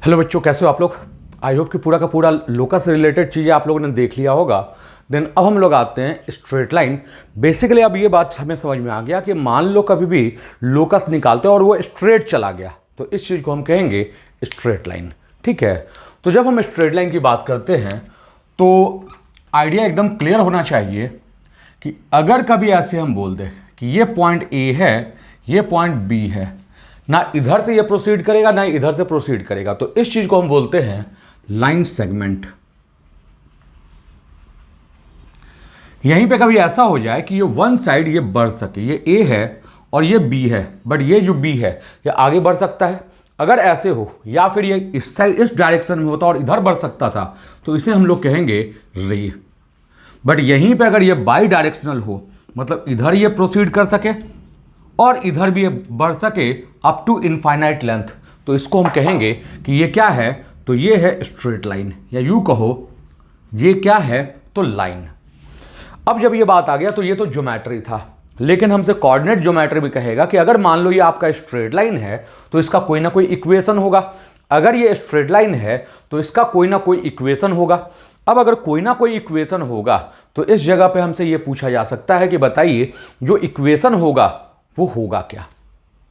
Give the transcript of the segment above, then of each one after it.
Hello बच्चों, कैसे हो आप लोग। आई होप कि पूरा का पूरा लोकस से रिलेटेड चीज़ें आप लोगों ने देख लिया होगा। देन अब हम लोग आते हैं स्ट्रेट लाइन। बेसिकली अब ये बात हमें समझ में आ गया कि मान लो कभी भी लोकस निकालते हैं और वो स्ट्रेट चला गया तो इस चीज़ को हम कहेंगे स्ट्रेट लाइन। ठीक है, तो जब हम स्ट्रेट लाइन की बात करते हैं तो आइडिया एकदम क्लियर होना चाहिए कि अगर कभी ऐसे हम बोल दें कि ये पॉइंट ए है, ये पॉइंट बी है, ना इधर से ये प्रोसीड करेगा ना इधर से प्रोसीड करेगा, तो इस चीज को हम बोलते हैं लाइन सेगमेंट। यहीं पे कभी ऐसा हो जाए कि ये वन साइड ये बढ़ सके, ये ए है और ये बी है, बट ये जो बी है ये आगे बढ़ सकता है। अगर ऐसे हो, या फिर ये इस साइड इस डायरेक्शन में होता और इधर बढ़ सकता था तो इसे हम लोग कहेंगे रे। बट यहीं पे अगर ये बाई डायरेक्शनल हो, मतलब इधर ये प्रोसीड कर सके और इधर भी ये बढ़ सके अप टू इनफाइनाइट लेंथ, तो इसको हम कहेंगे कि ये क्या है, तो ये है स्ट्रेट लाइन, या यूं कहो ये क्या है, तो लाइन। अब जब ये बात आ गया तो ये तो ज्योमेट्री था, लेकिन हमसे कोऑर्डिनेट ज्योमेट्री भी कहेगा कि अगर मान लो ये आपका स्ट्रेट लाइन है तो इसका कोई ना कोई इक्वेशन होगा। अगर ये स्ट्रेट लाइन है तो इसका कोई ना कोई इक्वेशन होगा। अब अगर कोई ना कोई इक्वेशन होगा तो इस जगह पे हमसे ये पूछा जा सकता है कि बताइए जो इक्वेशन होगा वो होगा क्या।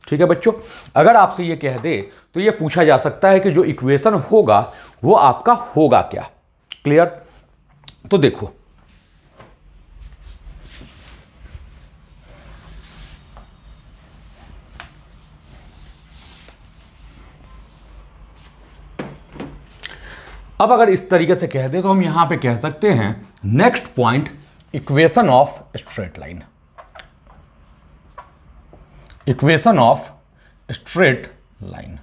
ठीक है बच्चों, अगर आपसे ये कह दे तो ये पूछा जा सकता है कि जो इक्वेशन होगा वो आपका होगा क्या। क्लियर? तो देखो, अब अगर इस तरीके से कह दे तो हम यहां पे कह सकते हैं next point equation of straight line, equation of straight line.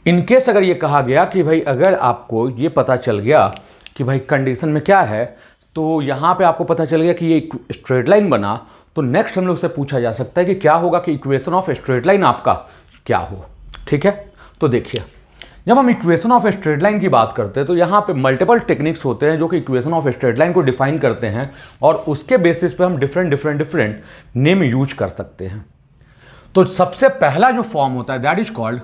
In case अगर ये कहा गया कि भाई अगर आपको ये पता चल गया कि भाई कंडीशन में क्या है, तो यहां पे आपको पता चल गया कि ये स्ट्रेट लाइन बना, तो नेक्स्ट हम लोग से पूछा जा सकता है कि क्या होगा कि इक्वेशन ऑफ स्ट्रेट लाइन आपका क्या हो। ठीक है, तो देखिए जब हम इक्वेशन ऑफ स्ट्रेट लाइन की बात करते हैं तो यहाँ पे मल्टीपल टेक्निक्स होते हैं जो कि इक्वेशन ऑफ स्ट्रेट लाइन को डिफाइन करते हैं और उसके बेसिस पे हम डिफरेंट नेम यूज कर सकते हैं। तो सबसे पहला जो फॉर्म होता है दैट इज कॉल्ड,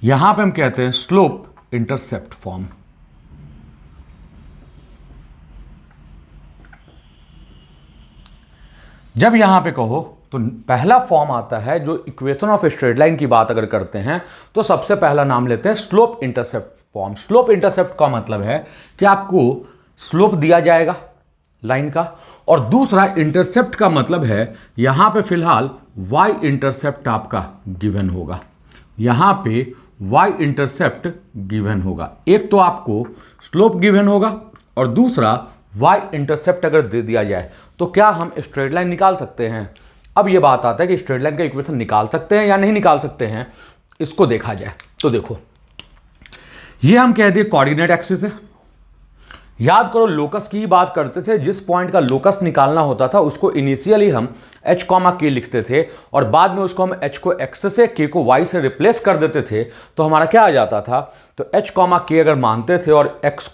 यहां पे हम कहते हैं स्लोप इंटरसेप्ट फॉर्म। जब यहां पे कहो तो पहला फॉर्म आता है जो इक्वेशन ऑफ स्ट्रेट लाइन की बात अगर करते हैं तो सबसे पहला नाम लेते हैं slope intercept form. Slope intercept का मतलब है कि आपको स्लोप दिया जाएगा लाइन का, और दूसरा इंटरसेप्ट का मतलब है यहां पे फिलहाल वाई इंटरसेप्ट आपका गिवन होगा, यहां पे वाई इंटरसेप्ट गिवन होगा। एक तो आपको स्लोप गिवन होगा और दूसरा वाई इंटरसेप्ट अगर दे दिया जाए तो क्या हम स्ट्रेट लाइन निकाल सकते हैं। अब ये बात आता है कि स्ट्रेट लाइन का इक्वेशन निकाल सकते हैं या नहीं निकाल सकते हैं, इसको देखा जाए तो देखो ये हम कह दिए कोऑर्डिनेट एक्सिस है। याद करो लोकस की ही बात करते थे, जिस पॉइंट का लोकस निकालना होता था उसको इनिशियली हम h कॉमा के लिखते थे और बाद में उसको हम h को x से k को y से रिप्लेस कर देते थे, तो हमारा क्या आ जाता था, तो h कॉमा के अगर मानते थे और h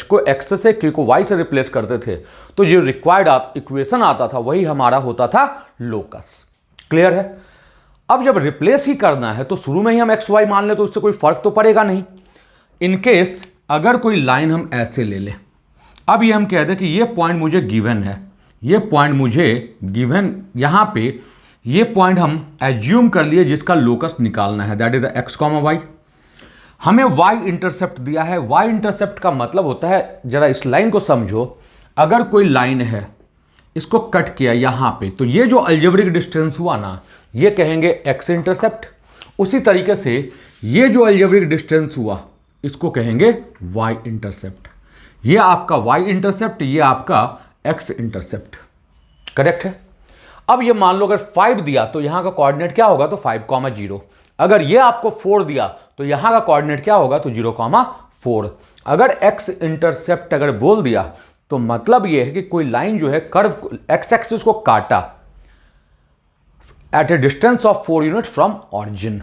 को x से k को y से रिप्लेस करते थे तो जो रिक्वायर्ड इक्वेशन आता था वही हमारा होता था लोकस। क्लियर है? अब जब रिप्लेस ही करना है तो शुरू में ही हम x y मान ले तो उससे कोई फर्क तो पड़ेगा नहीं। इनकेस अगर कोई लाइन हम ऐसे ले लें, अब ये हम कह दें कि ये पॉइंट मुझे गिवन है, ये पॉइंट मुझे गिवन, यहां पे ये पॉइंट हम एज्यूम कर लिए जिसका लोकस निकालना है that is the x comma y. हमें वाई इंटरसेप्ट दिया है। वाई इंटरसेप्ट का मतलब होता है, जरा इस लाइन को समझो, अगर कोई लाइन है इसको कट किया यहां पे तो ये जो अलजेब्रिक डिस्टेंस हुआ ना ये कहेंगे एक्स इंटरसेप्ट। उसी तरीके से ये जो अलजेब्रिक डिस्टेंस हुआ इसको कहेंगे वाई इंटरसेप्ट। ये आपका y इंटरसेप्ट, ये आपका x इंटरसेप्ट। करेक्ट है? अब ये मान लो अगर 5 दिया तो यहां का कोऑर्डिनेट क्या होगा, तो 5,0। अगर ये आपको 4 दिया तो यहां का कोऑर्डिनेट क्या होगा, तो 0,4। अगर x इंटरसेप्ट अगर बोल दिया तो मतलब ये है कि कोई लाइन जो है कर्व x एक्सिस को काटा at a distance of 4 unit from origin,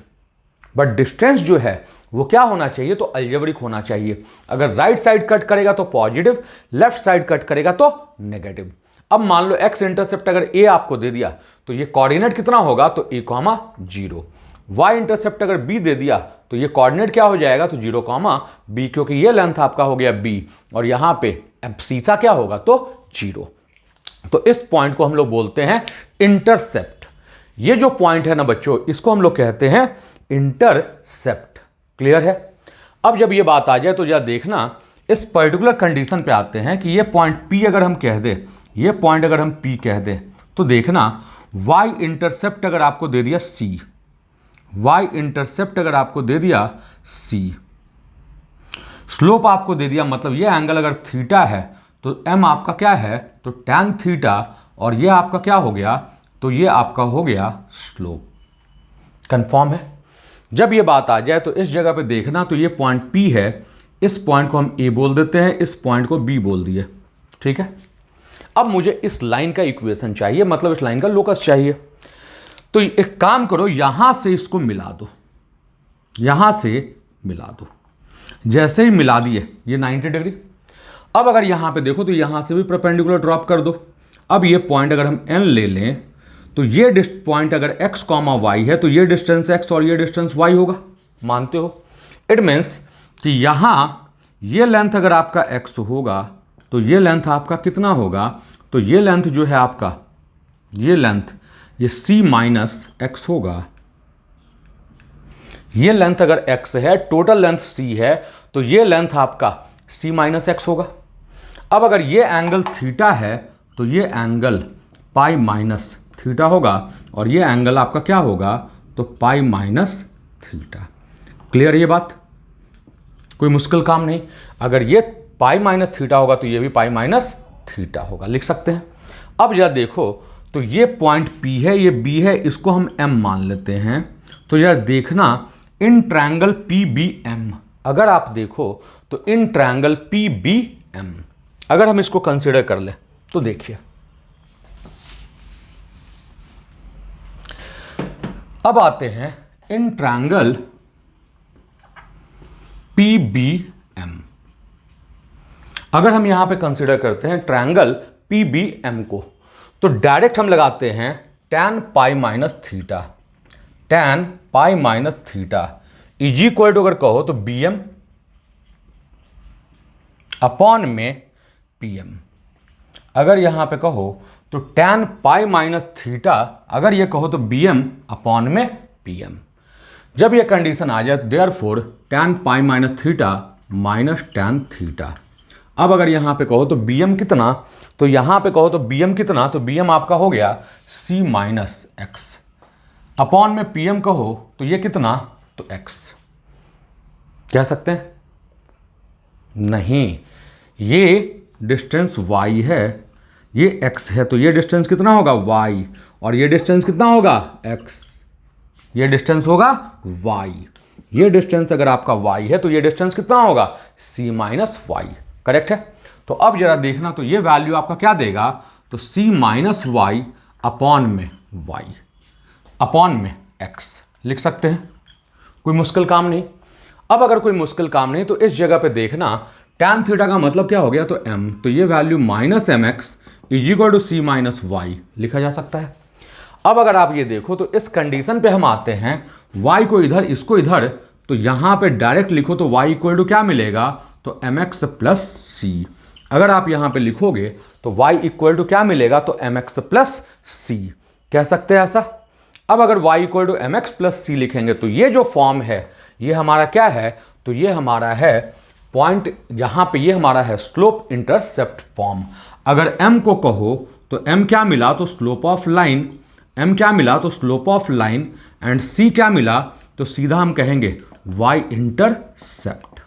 but distance जो है वो क्या होना चाहिए, तो अलजेब्रिक होना चाहिए। अगर राइट साइड कट करेगा तो पॉजिटिव, लेफ्ट साइड कट करेगा तो नेगेटिव। अब मान लो एक्स इंटरसेप्ट अगर ए आपको दे दिया तो ये कोऑर्डिनेट कितना होगा, तो ए कॉमा 0। वाई इंटरसेप्ट अगर बी दे दिया तो ये कोऑर्डिनेट क्या हो जाएगा, तो 0 कॉमा बी, क्योंकि ये लेंथ आपका हो गया बी और यहां पे एब्सीसा क्या होगा, तो 0। तो इस पॉइंट को हम लोग बोलते हैं इंटरसेप्ट। ये जो पॉइंट है ना बच्चों, इसको हम लोग कहते हैं इंटरसेप्ट। क्लियर है? अब जब ये बात आ जाए तो जरा देखना, इस पर्टिकुलर कंडीशन पे आते हैं कि ये पॉइंट पी अगर हम कह दे, ये पॉइंट अगर हम पी कह दे, तो देखना वाई इंटरसेप्ट अगर आपको दे दिया सी, वाई इंटरसेप्ट अगर आपको दे दिया सी, स्लोप आपको दे दिया, मतलब ये एंगल अगर थीटा है तो एम आपका क्या है, तो टैन थीटा, और ये आपका क्या हो गया, तो ये आपका हो गया स्लोप। कंफर्म है? जब ये बात आ जाए तो इस जगह पे देखना, तो ये पॉइंट P है, इस पॉइंट को हम A बोल देते हैं, इस पॉइंट को B बोल दिए। ठीक है? अब मुझे इस लाइन का इक्वेशन चाहिए, मतलब इस लाइन का लोकस चाहिए। तो एक काम करो, यहां से इसको मिला दो, यहां से मिला दो। जैसे ही मिला दिए ये 90 डिग्री। अब अगर यहां पे देखो तो यहां से भी परपेंडिकुलर ड्रॉप कर दो। अब ये पॉइंट अगर हम N ले लें तो ये पॉइंट अगर x कॉमा वाई है तो ये डिस्टेंस x और ये डिस्टेंस y होगा। मानते हो? इट मीन्स कि यहां ये लेंथ अगर आपका x होगा तो ये लेंथ आपका कितना होगा, तो ये लेंथ जो है आपका, ये लेंथ ये c माइनस एक्स होगा। ये लेंथ अगर x है, टोटल लेंथ c है, तो ये लेंथ आपका c माइनस एक्स होगा। अब अगर ये एंगल थीटा है तो ये एंगल पाई माइनस थीटा होगा, और ये एंगल आपका क्या होगा, तो पाई माइनस थीटा। क्लियर ये बात? कोई मुश्किल काम नहीं। अगर ये पाई माइनस थीटा होगा तो ये भी पाई माइनस थीटा होगा, लिख सकते हैं। अब जरा देखो, तो ये पॉइंट P है, ये B है, इसको हम M मान लेते हैं। तो जरा देखना, इन ट्रायंगल PBM अगर आप देखो तो इन ट्रायंगल PBM अगर हम इसको कंसिडर कर ले तो देखिए, अब आते हैं इन ट्रायंगल PBM। अगर हम यहां पे कंसिडर करते हैं ट्रायंगल PBM को, तो डायरेक्ट हम लगाते हैं tan pi minus theta, tan pi minus theta is equal to, अगर कहो तो BM अपॉन में PM। अगर यहां पे कहो तो tan पाई माइनस थीटा, अगर ये कहो तो BM अपॉन में PM। जब ये कंडीशन आ जाए, therefore tan pi minus theta minus tan theta. अब अगर यहां पे कहो तो BM कितना, तो यहां पे कहो तो BM कितना, तो BM आपका हो गया C माइनस एक्स अपॉन में PM कहो तो ये कितना, तो x। कह सकते हैं? नहीं, ये डिस्टेंस y है, ये x है, तो ये डिस्टेंस कितना होगा, y, और ये डिस्टेंस कितना होगा, x। ये डिस्टेंस होगा y। ये डिस्टेंस अगर आपका y है तो ये डिस्टेंस कितना होगा, c माइनस वाई। करेक्ट है? तो अब जरा देखना, तो ये वैल्यू आपका क्या देगा, तो c माइनस वाई अपॉन में y अपॉन में x लिख सकते हैं। कोई मुश्किल काम नहीं। अब अगर कोई मुश्किल काम नहीं तो इस जगह पे देखना, tan थीटा का मतलब क्या हो गया, तो m, तो ये value minus m x is equal to c minus y लिखा जा सकता है। अब अगर आप ये देखो तो इस कंडीशन पे हम आते हैं, y को इधर, इसको इधर, तो यहाँ पे डायरेक्ट लिखो तो y इक्वल टू क्या मिलेगा, तो एम एक्स प्लस सी। अगर आप यहाँ पे लिखोगे तो y इक्वल टू क्या मिलेगा, तो एम एक्स प्लस सी। कह सकते हैं ऐसा? अब अगर y equal to M X plus C लिखेंगे तो ये जो फॉर्म है ये हमारा क्या है, तो ये हमारा है पॉइंट, यहाँ पे ये हमारा है स्लोप इंटरसेप्ट फॉर्म। अगर m को कहो तो m क्या मिला, तो स्लोप ऑफ लाइन, m क्या मिला, तो slope of line, and c क्या मिला, तो सीधा हम कहेंगे y इंटरसेप्ट।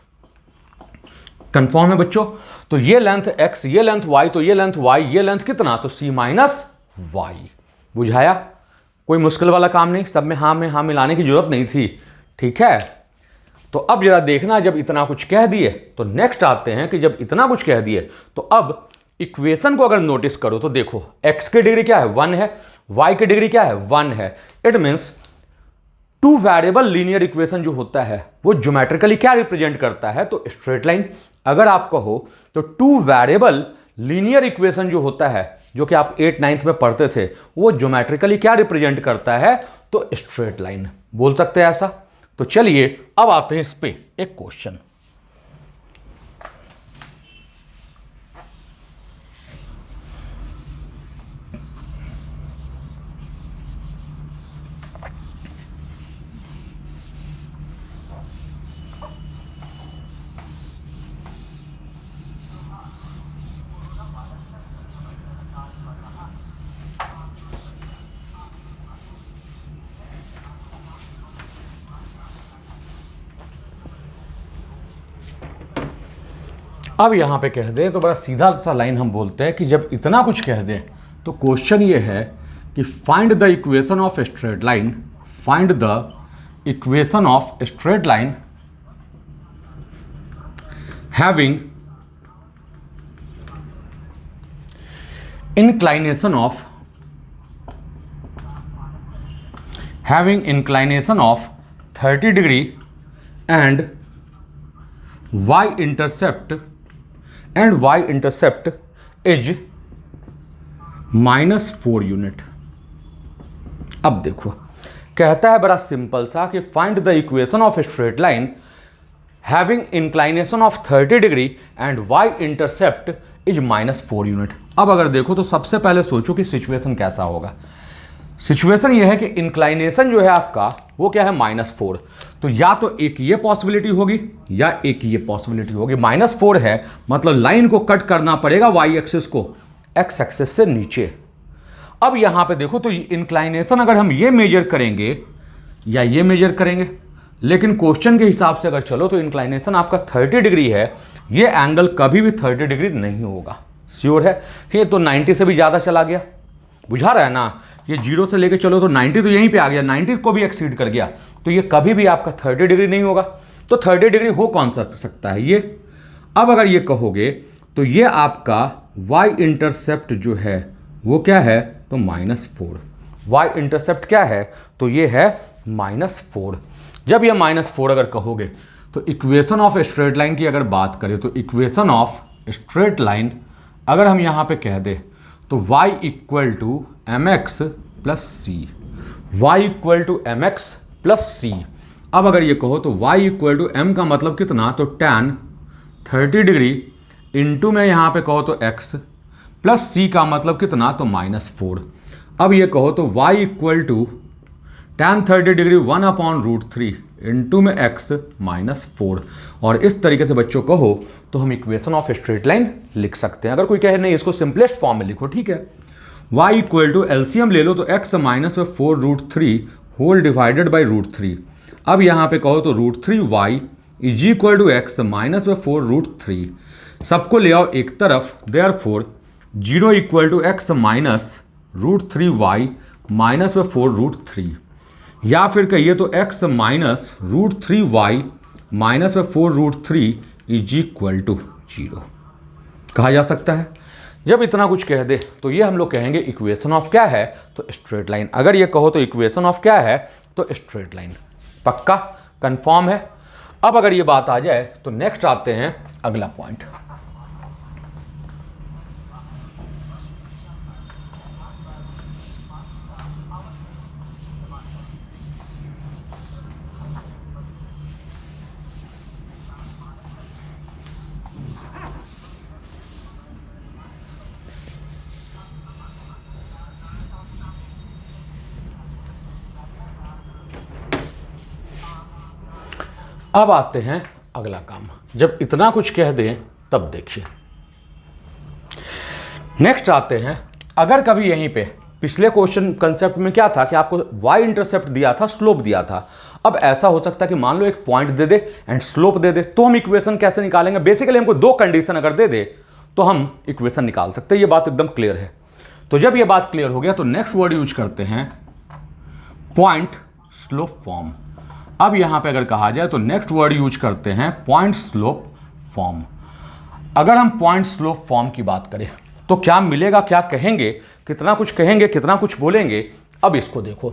कंफर्म है बच्चों? तो ये लेंथ x, ये लेंथ y, तो ये लेंथ y, ये लेंथ कितना, तो c माइनस वाई। बुझाया? कोई मुश्किल वाला काम नहीं, सब में हाँ मिलाने की जरूरत नहीं थी। ठीक है? तो अब जरा देखना, जब इतना कुछ कह दिए तो नेक्स्ट आते हैं कि जब इतना कुछ कह दिए तो अब इक्वेशन को अगर नोटिस करो तो देखो, x की डिग्री क्या है, 1 है, y की डिग्री क्या है, 1 है। It means two variable linear equation जो होता है वो ज्योमेट्रिकली क्या रिप्रेजेंट करता है, तो स्ट्रेट लाइन। अगर आप कहो तो टू वेरिएबल लीनियर इक्वेशन जो होता है जो कि आप 8th-9th में पढ़ते थे, वो ज्योमेट्रिकली क्या रिप्रेजेंट करता है? तो स्ट्रेट लाइन बोल सकते हैं ऐसा। तो चलिए अब आते हैं इस पे एक क्वेश्चन। अब यहां पे कह दें तो बड़ा सीधा सा लाइन हम बोलते हैं कि जब इतना कुछ कह दें तो क्वेश्चन ये है कि find the equation of straight line, find the equation of straight line having inclination of 30 degree and y-intercept is -4 unit. अब देखो कहता है बड़ा सिंपल सा कि find the equation of straight line having inclination of 30 degree and y-intercept is -4 unit. अब अगर देखो तो सबसे पहले सोचो कि सिचुएशन कैसा होगा। सिचुएशन ये है कि इंक्लाइनेशन जो है आपका वो क्या है? -4। तो या तो एक ये पॉसिबिलिटी होगी या एक ये पॉसिबिलिटी होगी। -4 है मतलब लाइन को कट करना पड़ेगा y एक्सिस को x एक्सिस से नीचे। अब यहां पे देखो तो इंक्लाइनेशन अगर हम ये मेजर करेंगे या ये मेजर करेंगे, लेकिन क्वेश्चन के हिसाब से अगर चलो तो इंक्लाइनेशन आपका 30 डिग्री है, ये एंगल कभी भी 30 डिग्री नहीं होगा। श्योर है? ये तो 90 से भी ज़्यादा चला गया, बुझा रहा है ना? ये 0 से लेके चलो तो 90 तो यहीं पे आ गया, 90 को भी एक्सीड कर गया, तो ये कभी भी आपका 30 डिग्री नहीं होगा। तो 30 डिग्री हो कौन सा सकता है? ये। अब अगर ये कहोगे तो ये आपका y-इंटरसेप्ट जो है वो क्या है? तो -4। y-इंटरसेप्ट क्या है? तो ये है -4। जब ये -4 अगर कहोगे तो इक्वेशन ऑफ स्ट्रेट लाइन की अगर बात करें तो इक्वेशन ऑफ स्ट्रेट लाइन अगर हम यहाँ पे कह दें तो y = mx + c, y = mx + c। अब अगर ये कहो तो y = m का मतलब कितना? तो tan 30 डिग्री इंटू में यहाँ पे कहो तो x प्लस c का मतलब कितना? तो -4। अब ये कहो तो y = tan 30 डिग्री 1/√3 इंटू में x -4। और इस तरीके से बच्चों कहो तो हम इक्वेशन ऑफ स्ट्रेट लाइन लिख सकते हैं। अगर कोई कहे नहीं इसको सिंपलेस्ट फॉर्म में लिखो, ठीक है। y = एलसीएम ले लो तो x -4√3 होल डिवाइडेड बाई √3। अब यहाँ पे कहो तो √3y = x -4√3। सबको ले आओ एक तरफ, देयरफॉर 0 = x -√3y -4√3, या फिर कहिए तो x -√3y -4√3 = 0 कहा जा सकता है। जब इतना कुछ कह दे तो ये हम लोग कहेंगे इक्वेशन ऑफ क्या है? तो स्ट्रेट लाइन। अगर ये कहो तो इक्वेशन ऑफ क्या है? तो स्ट्रेट लाइन। पक्का कंफर्म है? अब अगर ये बात आ जाए तो नेक्स्ट आते हैं अगला पॉइंट। अब आते हैं अगला काम। जब इतना कुछ कह दें तब देखिए नेक्स्ट आते हैं। अगर कभी यहीं पे पिछले क्वेश्चन कंसेप्ट में क्या था कि आपको y इंटरसेप्ट दिया था, स्लोप दिया था। अब ऐसा हो सकता है कि मान लो एक पॉइंट दे दे एंड स्लोप दे दे, तो हम इक्वेशन कैसे निकालेंगे? बेसिकली हमको दो कंडीशन अगर दे दे तो हम इक्वेशन निकाल सकते हैं। ये बात एकदम क्लियर है। तो जब ये बात क्लियर हो गया तो नेक्स्ट वर्ड यूज करते हैं पॉइंट स्लोप फॉर्म। अब यहां पे अगर कहा जाए तो नेक्स्ट वर्ड यूज करते हैं पॉइंट स्लोप फॉर्म। अगर हम पॉइंट स्लोप फॉर्म की बात करें तो क्या मिलेगा, क्या कहेंगे, कितना कुछ कहेंगे, कितना कुछ बोलेंगे। अब इसको देखो,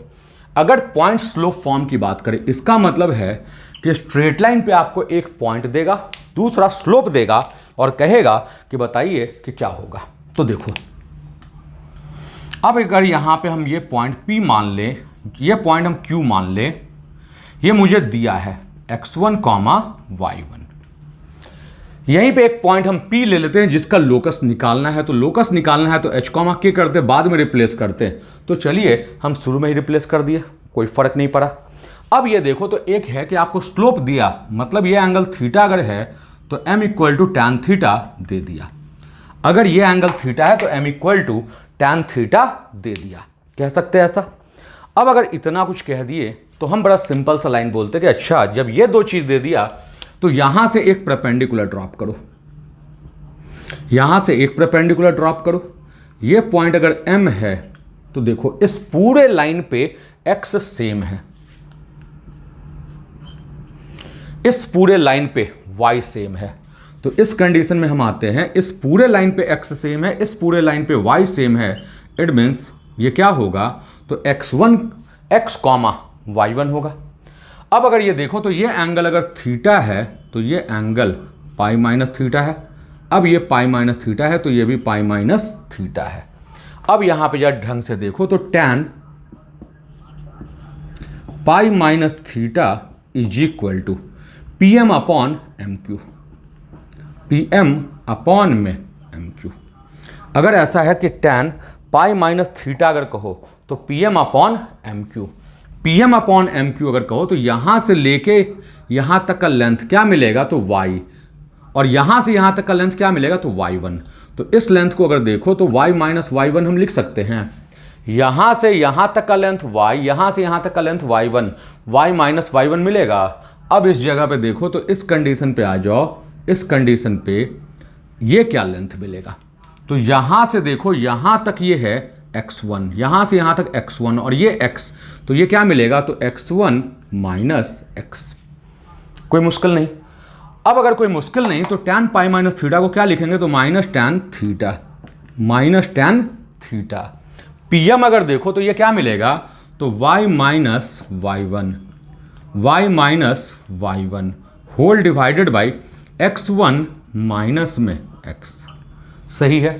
अगर पॉइंट स्लोप फॉर्म की बात करें इसका मतलब है कि स्ट्रेट लाइन पे आपको एक पॉइंट देगा, दूसरा स्लोप देगा और कहेगा कि बताइए कि क्या होगा। तो देखो अब अगर यहाँ पे हम ये पॉइंट P मान लें, ये पॉइंट हम Q मान लें, ये मुझे दिया है x1, y1। यहीं पे एक पॉइंट हम P ले लेते हैं जिसका लोकस निकालना है। तो लोकस निकालना है तो h, k करते, बाद में रिप्लेस करते। तो चलिए हम शुरू में ही रिप्लेस कर दिए, कोई फर्क नहीं पड़ा। अब ये देखो, तो एक है कि आपको स्लोप दिया, मतलब ये एंगल थीटा अगर है तो m equal to tan theta दे दिया। अगर ये एंगल थीटा है तो m equal to tan theta दे दिया, कह सकते हैं ऐसा। अब अगर इतना कुछ कह दिए तो हम बड़ा सिंपल सा लाइन बोलते कि अच्छा, जब ये दो चीज़ दे दिया तो यहां से एक परपेंडिकुलर ड्रॉप करो, यहां से एक परपेंडिकुलर ड्रॉप करो। ये पॉइंट अगर M है तो देखो इस पूरे लाइन पे x सेम है, इस पूरे लाइन पे y सेम है। तो इस कंडीशन में हम आते हैं, इस पूरे लाइन पे x सेम है, इस पूरे लाइन पे y सेम है। इट मीन्स ये क्या होगा, तो x1 x, y1 होगा। अब अगर ये देखो तो ये एंगल अगर थीटा है तो ये एंगल पाई माइनस थीटा है। अब ये पाई माइनस थीटा है तो ये भी पाई माइनस थीटा है। अब यहाँ पे जब ढंग से देखो तो tan pi minus theta is equal to PM upon MQ, PM upon में MQ। अगर ऐसा है कि टैन पाई माइनस थीटा अगर कहो तो PM upon MQ, PM upon MQ अगर कहो तो यहाँ से लेके यहाँ तक का लेंथ क्या मिलेगा, तो y, और यहाँ से यहाँ तक का लेंथ क्या मिलेगा, तो y1। तो इस लेंथ को अगर देखो तो y माइनस y1 हम लिख सकते हैं। यहाँ से यहाँ तक का लेंथ y, यहाँ से यहाँ तक का length y1, y minus y1 मिलेगा। अब इस जगह पे देखो तो इस कंडीशन पे आ जाओ, इस कंडीशन पे ये क्या लेंथ मिलेगा, तो यहाँ से देखो यहाँ तक ये है x1, यहाँ से यहाँ तक x1 और ये x, तो ये क्या मिलेगा, तो x1 माइनस x। कोई मुश्किल नहीं। अब अगर कोई मुश्किल नहीं तो टैन पाई माइनस थीटा को क्या लिखेंगे, तो minus tan theta, minus tan theta. PM अगर देखो तो ये क्या मिलेगा, तो y minus y1, y minus y1 whole divided by x1 minus में x। सही है।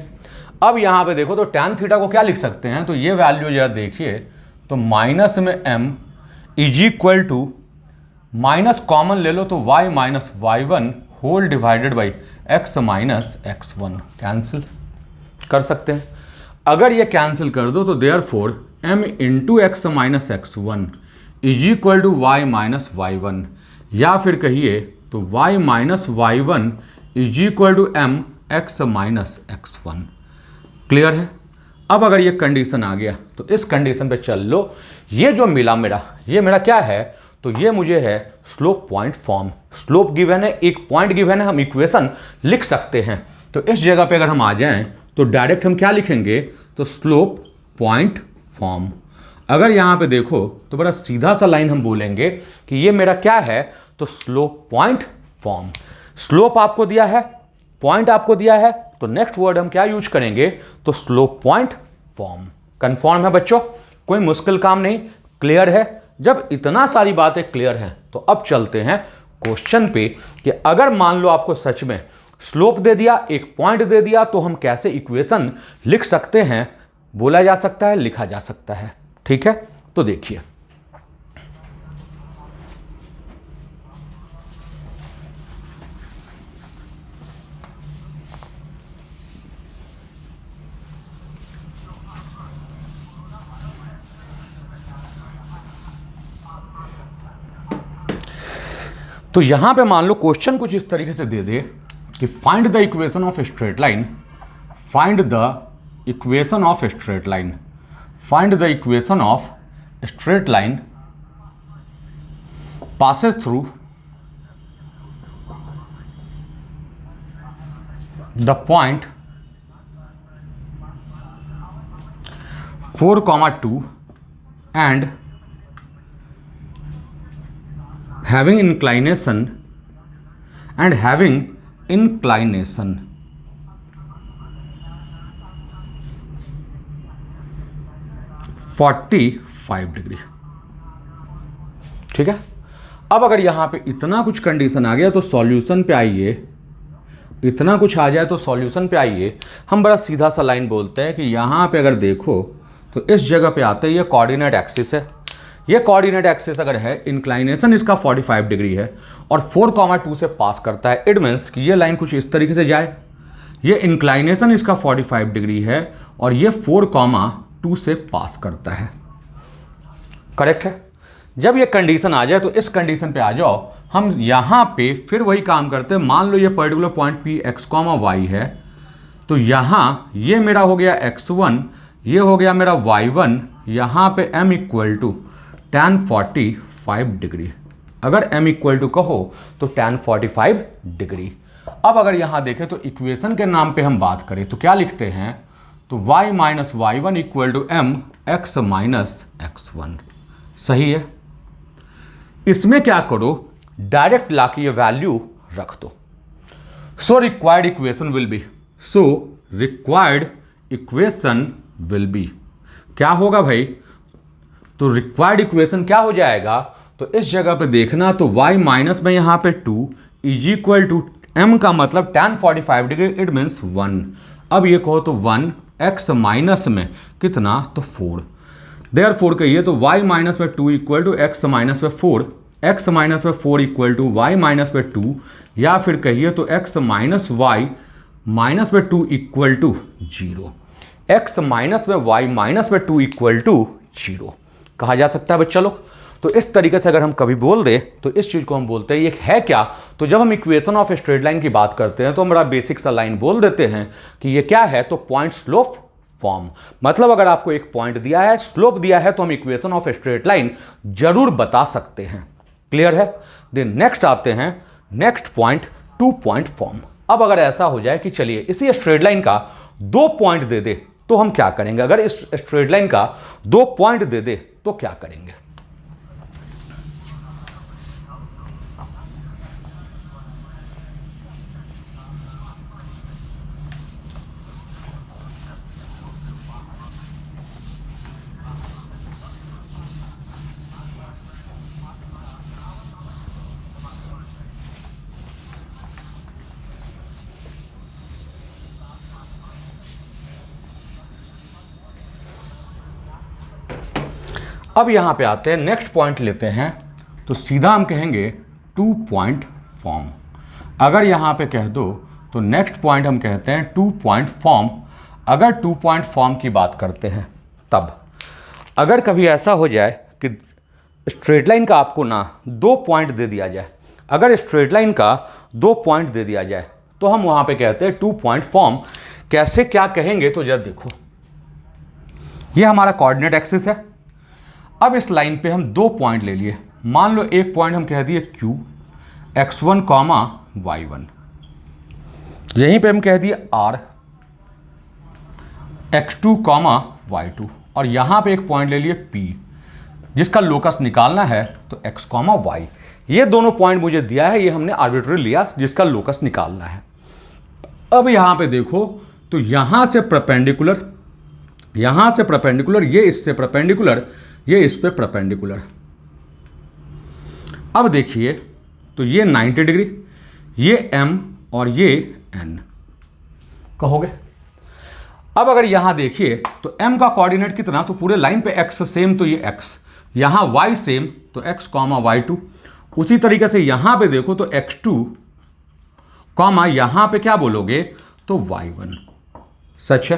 अब यहाँ पे देखो तो टैन थीटा को क्या लिख सकते हैं, तो ये वैल्यू जरा देखिए, तो माइनस में m is equal to, minus common ले लो तो y minus y1 whole divided by x minus x1, cancel कर सकते हैं। अगर ये कैंसिल कर दो तो therefore m into x minus x1 is equal to y minus y1, या फिर कहिए तो y minus y1 is equal to m x minus x1। Clear है। अब अगर ये कंडीशन आ गया तो इस कंडीशन पे चल लो। ये जो मिला मेरा, ये मेरा क्या है, तो ये मुझे है slope point form. Slope given है, एक पॉइंट गिवन है, हम इक्वेशन लिख सकते हैं। तो इस जगह पे अगर हम आ जाएं तो डायरेक्ट हम क्या लिखेंगे, तो स्लोप पॉइंट फॉर्म। अगर यहाँ पे देखो तो बड़ा सीधा सा लाइन हम बोलेंगे कि ये मेरा क्या है, तो स्लोप पॉइंट फॉर्म। स्लोप आपको दिया है, पॉइंट आपको दिया है, तो नेक्स्ट वर्ड हम क्या यूज करेंगे, तो स्लोप पॉइंट फॉर्म। कंफर्म है बच्चों, कोई मुश्किल काम नहीं, क्लियर है। जब इतना सारी बातें क्लियर हैं तो अब चलते हैं क्वेश्चन पे कि अगर मान लो आपको सच में स्लोप दे दिया, एक पॉइंट दे दिया, तो हम कैसे इक्वेशन लिख सकते हैं, बोला जा सकता है, लिखा जा सकता है। ठीक है, तो देखिए तो यहां पे मान लो क्वेश्चन कुछ इस तरीके से दे दे कि find the equation of straight line, find the equation of straight line, find the equation of straight line passes through the point 4,2 and having inclination 45 degree. ठीक है। अब अगर यहाँ पे इतना कुछ कंडीशन आ गया तो सॉल्यूशन पे आइए, इतना कुछ आ जाए तो सॉल्यूशन पे आइए। हम बड़ा सीधा सा लाइन बोलते हैं कि यहाँ पे अगर देखो तो इस जगह पे आते हैं, ये कोऑर्डिनेट एक्सिस है। ये कोऑर्डिनेट एक्सिस अगर है, इंक्लाइनेशन इसका 45 डिग्री है और 4,2 से पास करता है, इट मीन्स कि ये लाइन कुछ इस तरीके से जाए। ये इंक्लाइनेशन इसका 45 डिग्री है और ये 4,2 से पास करता है। करेक्ट है। जब ये कंडीशन आ जाए तो इस कंडीशन पे आ जाओ, हम यहाँ पे फिर वही काम करते हैं। मान लो ये particular point p x comma y है, तो यहाँ ये मेरा हो गया x1, ये हो गया मेरा y1, यहाँ पे m equal to tan 45 degree. अगर m इक्वल टू कहो तो tan 45 डिग्री। अब अगर यहाँ देखें तो इक्वेशन के नाम पे हम बात करें तो क्या लिखते हैं, तो y minus y1 equal to m x minus x1। सही है। इसमें क्या करो, डायरेक्ट ला के ये वैल्यू रख दो। So required equation will be, so required equation will be, क्या होगा भाई, तो रिक्वायर्ड इक्वेशन क्या हो जाएगा, तो इस जगह पे देखना, तो y माइनस में यहाँ पे 2 इज इक्वल टू m का मतलब tan 45 डिग्री, इट मीन्स 1। अब ये कहो तो 1 x माइनस में कितना, तो 4। देयरफॉर कहिए तो y माइनस में 2 इक्वल टू x माइनस में 4, x माइनस में 4 इक्वल टू y माइनस में 2, या फिर कहिए तो x माइनस y माइनस में 2 इक्वल टू 0। x माइनस में y माइनस में 2 इक्वल टू 0 कहा जा सकता है बच्चा लोग। तो इस तरीके से अगर हम कभी बोल दें तो इस चीज़ को हम बोलते हैं ये है क्या, तो जब हम इक्वेशन ऑफ स्ट्रेट लाइन की बात करते हैं तो हमारा बेसिक सा लाइन बोल देते हैं कि ये क्या है, तो पॉइंट स्लोप फॉर्म। मतलब अगर आपको एक पॉइंट दिया है, स्लोप दिया है, तो हम इक्वेशन ऑफ स्ट्रेट लाइन जरूर बता सकते हैं। क्लियर है। देन नेक्स्ट आते हैं, नेक्स्ट पॉइंट 2 पॉइंट फॉर्म। अब अगर ऐसा हो जाए कि चलिए इसी स्ट्रेट लाइन का 2 पॉइंट दे दे तो हम क्या करेंगे, अगर इस स्ट्रेट लाइन का 2 पॉइंट दे दे तो क्या करेंगे। अब यहां पे आते हैं, नेक्स्ट पॉइंट लेते हैं, तो सीधा हम कहेंगे 2 पॉइंट फॉर्म। अगर यहां पे कह दो तो नेक्स्ट पॉइंट हम कहते हैं 2 पॉइंट फॉर्म। अगर 2 पॉइंट फॉर्म की बात करते हैं तब अगर कभी ऐसा हो जाए कि स्ट्रेट लाइन का आपको ना 2 पॉइंट दे दिया जाए, अगर स्ट्रेट लाइन का 2 पॉइंट दे दिया जाए तो हम वहां पे कहते हैं 2 पॉइंट फॉर्म। कैसे क्या कहेंगे, तो जरा देखो, ये हमारा कोऑर्डिनेट एक्सिस है। अब इस लाइन पे हम 2 पॉइंट ले लिए। मान लो एक पॉइंट हम कह दिए Q, x1 कॉमा y1, यहीं पे हम कह दिए R, x2 कॉमा y2, और यहां पे एक पॉइंट ले लिए P जिसका लोकस निकालना है, तो x कॉमा y। ये दोनों पॉइंट मुझे दिया है, ये हमने आर्बिट्री लिया जिसका लोकस निकालना है। अब यहां पे देखो तो यहां से परपेंडिकुलर, यहां से परपेंडिकुलर, ये इससे परपेंडिकुलर, ये इस पे परपेंडिकुलर। अब देखिए तो ये 90 डिग्री, ये m और ये n कहोगे। अब अगर यहां देखिए तो m का कोऑर्डिनेट कितना, तो पूरे लाइन पे x सेम, तो ये x, यहां y सेम, तो x कॉमा y2। उसी तरीके से यहां पे देखो तो x2 कॉमा यहां पे क्या बोलोगे, तो y1। सच है।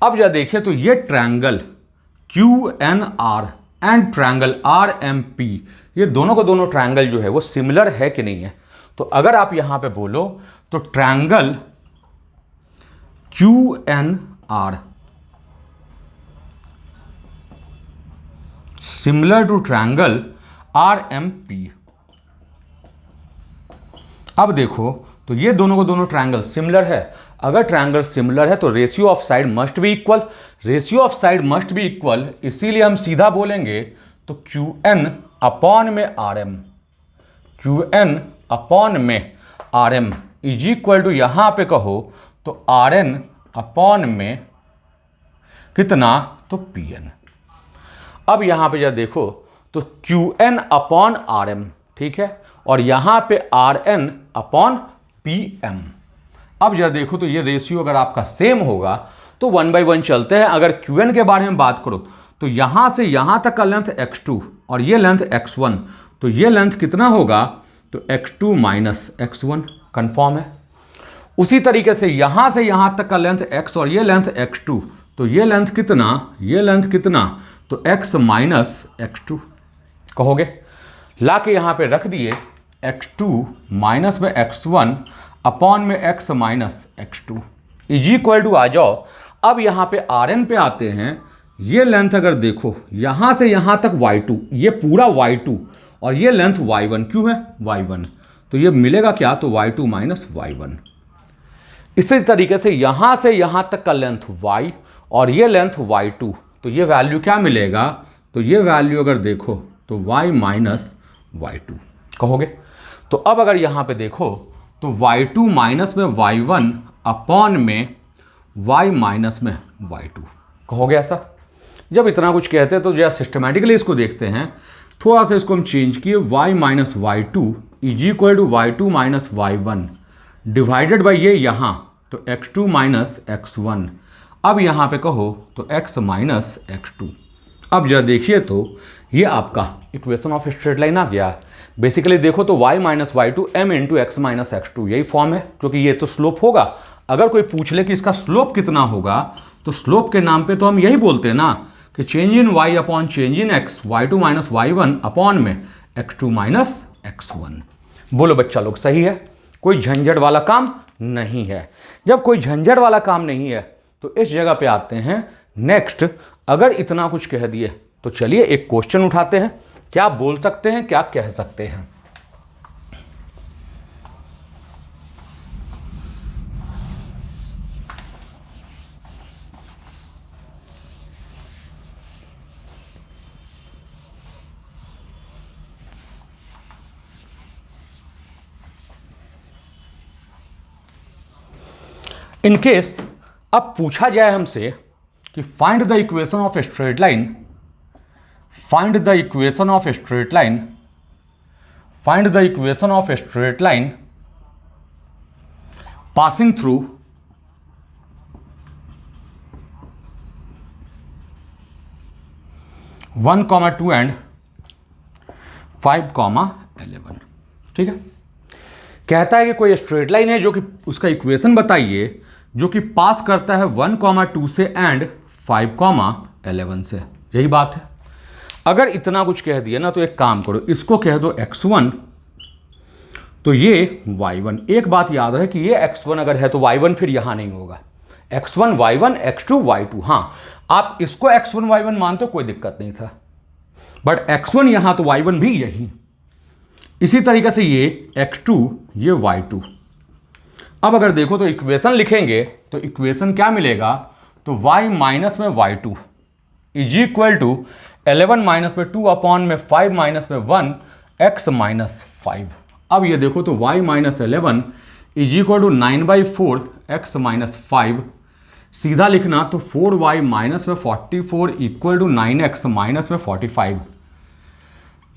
अब जब देखिए तो ये triangle QNR and triangle RMP, ये दोनों को दोनों ट्रायंगल जो है वो सिमिलर है कि नहीं है। तो अगर आप यहां पे बोलो तो triangle QNR similar to triangle RMP। अब देखो तो ये दोनों को दोनों ट्रायंगल सिमिलर है। अगर ट्रायंगल सिमिलर है तो ratio of side must be equal, ratio of side must be equal, इसीलिए हम सीधा बोलेंगे तो QN अपॉन में RM, QN अपॉन में RM इज इक्वल टू, यहां पे कहो तो RN अपॉन में कितना, तो PN। अब यहां पे जब देखो तो QN अपॉन RM, ठीक है, और यहां पे RN अपॉन PM। अब जरा देखो तो ये रेशियो अगर आपका सेम होगा तो 1 by 1 चलते हैं। अगर Qn के बारे में बात करो तो यहां से यहां तक का लेंथ x2 और ये लेंथ x1, तो ये लेंथ कितना होगा, तो x2 माइनस x1 कन्फर्म है। उसी तरीके से यहां तक का लेंथ x और ये लेंथ x2, तो ये लेंथ कितना, तो x माइनस x2 कहोगे। ला के यहां पे रख दिए x2 माइनस में x1 अपॉन में x minus x2 is equal to, आ जाओ अब यहां पे Rn पे आते हैं। ये लेंथ अगर देखो यहां से यहां तक y2, ये पूरा y2 और ये लेंथ y1, क्यों है y1, तो ये मिलेगा क्या, तो y2 माइनस y1। इसी तरीके से यहां तक का लेंथ y और ये लेंथ y2, तो ये वैल्यू क्या मिलेगा, तो ये वैल्यू अगर देखो तो y माइनस y2 कहोगे। तो अब अगर यहां पे देखो तो y2 माइनस में y1 अपॉन में y माइनस में y2 कहोगे ऐसा। जब इतना कुछ कहते हैं तो जरा सिस्टमैटिकली इसको देखते हैं, थोड़ा सा इसको हम चेंज किए, y minus y2 is equal to y2 minus y1 divided by ये यहाँ, तो x2 माइनस x1। अब यहाँ पे कहो तो x माइनस x2। अब जरा देखिए तो ये आपका इक्वेशन ऑफ स्ट्रेट लाइन आ गया। बेसिकली देखो तो y minus y2 m into x minus x2 यही फॉर्म है, क्योंकि ये तो स्लोप होगा। अगर कोई पूछ ले कि इसका स्लोप कितना होगा, तो स्लोप के नाम पे तो हम यही बोलते हैं ना कि change in y upon change in x, y2 minus y1 upon में x2 माइनस x1। बोलो बच्चा लोग सही है, कोई झंझट वाला काम नहीं है। जब कोई झंझट वाला काम नहीं है तो इस जगह पे आते हैं नेक्स्ट। अगर इतना कुछ कह दिए तो चलिए एक क्वेश्चन उठाते हैं, क्या बोल सकते हैं, क्या कह सकते हैं। इन केस अब पूछा जाए हमसे कि find the equation of straight line, find the equation of straight line, find the equation of straight line passing through one comma two and 5,11। ठीक है, कहता है कि कोई स्ट्रेट लाइन है जो कि उसका इक्वेशन बताइए जो कि पास करता है 1,2 से एंड 5,11 से। यही बात है। अगर इतना कुछ कह दिया ना तो एक काम करो, इसको कह दो x1 तो ये y1। एक बात याद रहे कि ये x1 अगर है तो y1 फिर यहां नहीं होगा। x1 y1 x2 y2। हाँ, आप इसको x1 y1 मानते हो कोई दिक्कत नहीं था, बट x1 यहां तो y1 भी यही। इसी तरीके से ये x2 ये y2। अब अगर देखो तो इक्वेशन लिखेंगे तो इक्वेशन क्या मिलेगा, तो y माइनस में y2 is equal to 11 minus में 2 अपॉन में 5 माइनस में 1 x माइनस 5। अब ये देखो तो y minus 11 is equal to 9/4 x minus 5। सीधा लिखना तो 4y माइनस में 44 इक्वल टू 9x माइनस में 45।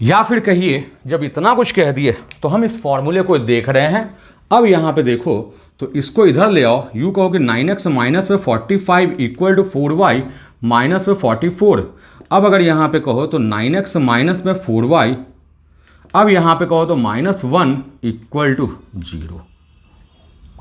या फिर कहिए जब इतना कुछ कह दिए तो हम इस फॉर्मूले को देख रहे हैं। अब यहाँ पे देखो तो इसको इधर ले आओ, यूँ कहो कि 9x माइनस में 45 इक्वल टू 4y माइनस में 44। अब अगर यहाँ पे कहो तो 9x माइनस में 4y, अब यहाँ पे कहो तो -1 इक्वल टू 0।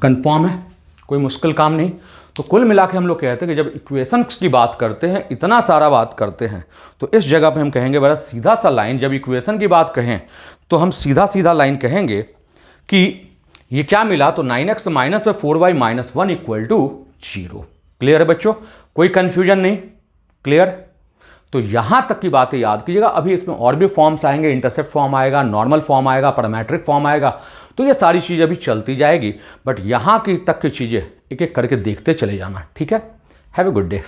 कन्फर्म है, कोई मुश्किल काम नहीं। तो कुल मिला के हम लोग कहते हैं कि जब इक्वेशंस की बात करते हैं, इतना सारा बात करते हैं, तो इस जगह पे हम कहेंगे बड़ा सीधा सा लाइन। जब इक्वेशन की बात कहें तो हम सीधा सीधा लाइन कहेंगे कि ये क्या मिला, तो 9x माइनस में 4y minus 1 equal to 0। Clear है बच्चों, कोई कन्फ्यूजन नहीं, क्लियर। तो यहाँ तक की बातें याद कीजिएगा। अभी इसमें और भी फॉर्म्स आएंगे, इंटरसेप्ट फॉर्म आएगा, नॉर्मल फॉर्म आएगा, पैरामेट्रिक फॉर्म आएगा, तो ये सारी चीज़ें अभी चलती जाएगी। बट यहाँ की तक की चीज़ें एक एक करके देखते चले जाना। ठीक है, हैव ए गुड डे।